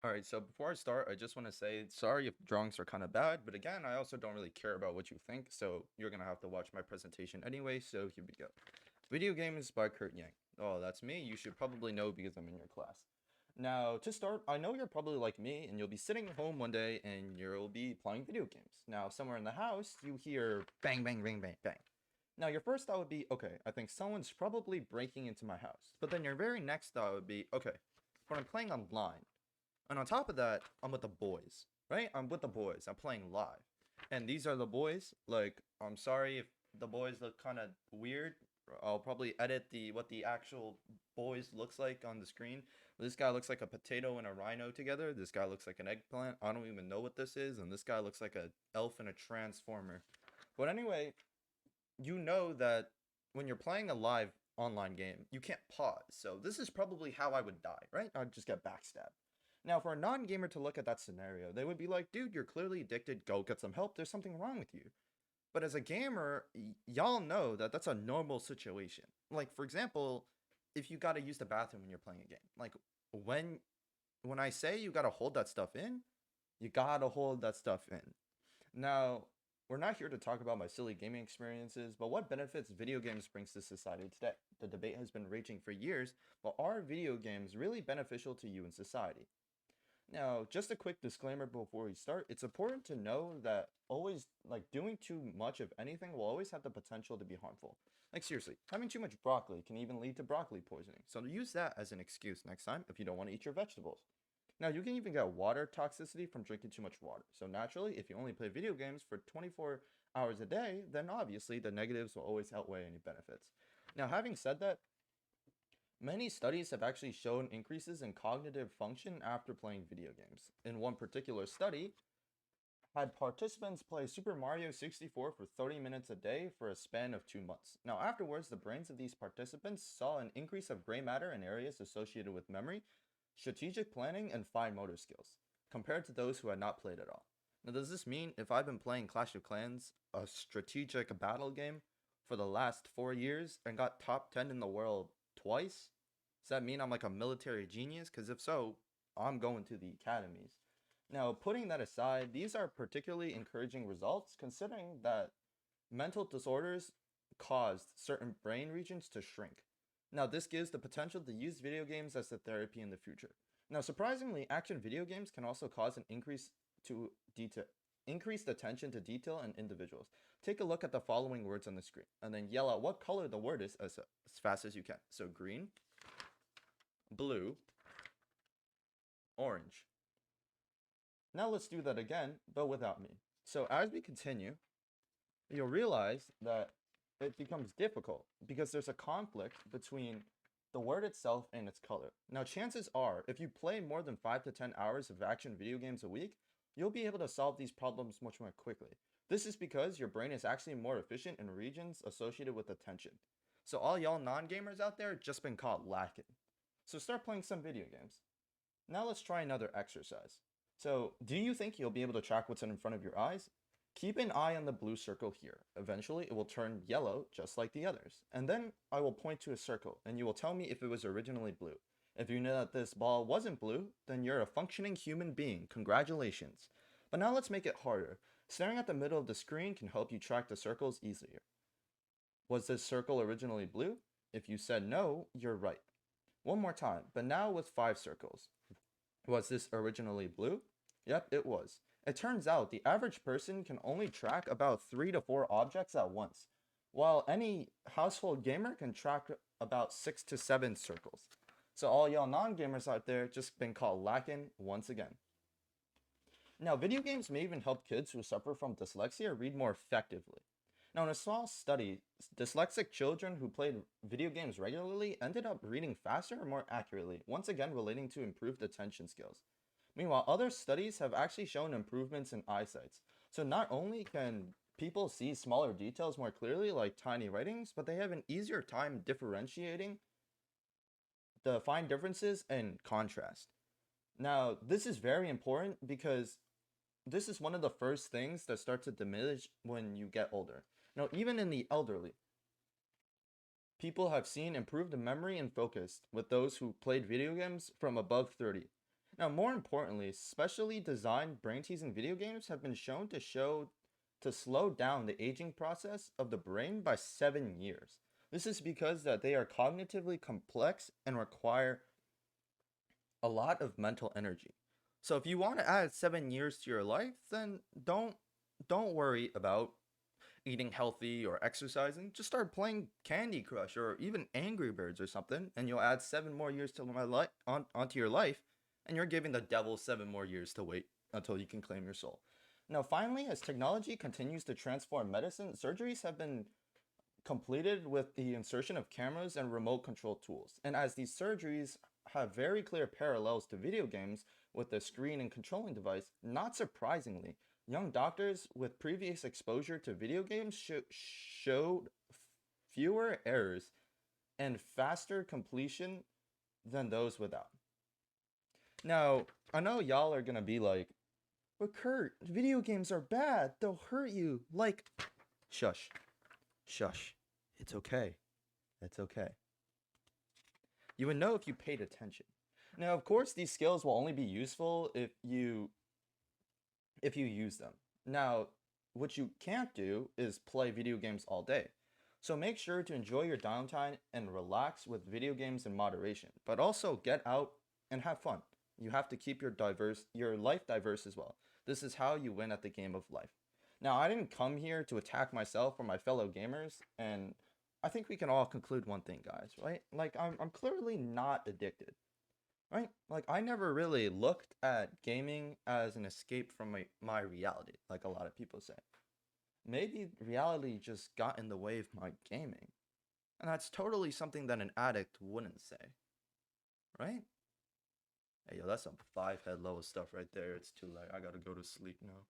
All right, so before I start, I just want to say sorry if drawings are kind of bad, but again, I also don't really care about what you think, so you're gonna have to watch my presentation anyway, so here we go. Video Games by Kurt Yang. Oh, that's me. You should probably know because I'm in your class. Now, to start, I know you're probably like me, and you'll be sitting at home one day and you'll be playing video games. Now, somewhere in the house, you hear bang, bang, bang, bang, bang. Now, your first thought would be, okay, I think someone's probably breaking into my house. But then your very next thought would be, okay, but I'm playing online. And on top of that, I'm with the boys, right? I'm with the boys. I'm playing live. And these are the boys. Like, I'm sorry if the boys look kind of weird. I'll probably edit the what the actual boys looks like on the screen. This guy looks like a potato and a rhino together. This guy looks like an eggplant. I don't even know what this is. And this guy looks like a elf and a transformer. But anyway, you know that when you're playing a live online game, you can't pause. So this is probably how I would die, right? I'd just get backstabbed. Now, for a non-gamer to look at that scenario, they would be like, dude, you're clearly addicted. Go get some help. There's something wrong with you. But as a gamer, y'all know that that's a normal situation. Like, for example, if you got to use the bathroom when you're playing a game, like when when I say you got to hold that stuff in, you got to hold that stuff in. Now, we're not here to talk about my silly gaming experiences, but what benefits video games brings to society today. The debate has been raging for years, but are video games really beneficial to you in society? Now, just a quick disclaimer before we start. It's important to know that always, like, doing too much of anything will always have the potential to be harmful. Like, seriously, having too much broccoli can even lead to broccoli poisoning. So use that as an excuse next time if you don't want to eat your vegetables. Now, you can even get water toxicity from drinking too much water. So naturally, if you only play video games for 24 hours a day, then obviously the negatives will always outweigh any benefits. Now, having said that, many studies have actually shown increases in cognitive function after playing video games. In one particular study, had participants play Super Mario 64 for 30 minutes a day for a span of 2 months. Now, afterwards, the brains of these participants saw an increase of gray matter in areas associated with memory, strategic planning, and fine motor skills, compared to those who had not played at all. Now, does this mean if I've been playing Clash of Clans, a strategic battle game, for the last 4 years and got top 10 in the world twice, does that mean I'm like a military genius? Because if so, I'm going to the academies. Now, putting that aside, these are particularly encouraging results considering that mental disorders caused certain brain regions to shrink. Now, this gives the potential to use video games as a therapy in the future. Now, surprisingly, action video games can also cause an to detail, increased attention to detail in individuals. Take a look at the following words on the screen and then yell out what color the word is as fast as you can. So, green, blue, orange. Now let's do that again, but without me. So as we continue, you'll realize that it becomes difficult because there's a conflict between the word itself and its color. Now, chances are, if you play more than 5 to 10 hours of action video games a week, you'll be able to solve these problems much more quickly. This is because your brain is actually more efficient in regions associated with attention. So all y'all non-gamers out there just been caught lacking. So start playing some video games. Now let's try another exercise. So, do you think you'll be able to track what's in front of your eyes? Keep an eye on the blue circle here. Eventually, it will turn yellow just like the others. And then I will point to a circle, and you will tell me if it was originally blue. If you know that this ball wasn't blue, then you're a functioning human being. Congratulations. But now let's make it harder. Staring at the middle of the screen can help you track the circles easier. Was this circle originally blue? If you said no, you're right. One more time, but now with 5 circles. Was this originally blue? Yep, it was. It turns out the average person can only track about 3 to 4 objects at once, while any household gamer can track about 6 to 7 circles. So all y'all non-gamers out there just been caught lacking once again. Now, video games may even help kids who suffer from dyslexia read more effectively. Now, in a small study, dyslexic children who played video games regularly ended up reading faster and more accurately, once again relating to improved attention skills. Meanwhile, other studies have actually shown improvements in eyesight. So not only can people see smaller details more clearly, like tiny writings, but they have an easier time differentiating the fine differences and contrast. Now, this is very important because this is one of the first things that start to diminish when you get older. Now, even in the elderly, people have seen improved memory and focus with those who played video games from above 30. Now, more importantly, specially designed brain teasing video games have been shown to slow down the aging process of the brain by 7 years. This is because that they are cognitively complex and require a lot of mental energy. So if you want to add 7 years to your life, then don't worry about eating healthy or exercising. Just start playing Candy Crush or even Angry Birds or something, and you'll add 7 more years to my life onto your life, and you're giving the devil 7 more years to wait until you can claim your soul. Now, finally, as technology continues to transform medicine, surgeries have been completed with the insertion of cameras and remote control tools. And as these surgeries have very clear parallels to video games with the screen and controlling device, not surprisingly, young doctors with previous exposure to video games showed fewer errors and faster completion than those without. Now, I know y'all are gonna be like, but Kurt, video games are bad. They'll hurt you. Like, shush, shush. It's okay. It's okay. You would know if you paid attention. Now, of course, these skills will only be useful if you use them. Now, what you can't do is play video games all day. So make sure to enjoy your downtime and relax with video games in moderation, but also get out and have fun. You have to keep your life diverse as well. This is how you win at the game of life. Now, I didn't come here to attack myself or my fellow gamers, and I think we can all conclude one thing, guys, right? Like I'm clearly not addicted, right? Like I never really looked at gaming as an escape from my reality, like a lot of people say. Maybe reality just got in the way of my gaming. And that's totally something that an addict wouldn't say, right? Hey, yo, that's some five head level stuff right there. It's too late. I gotta go to sleep now.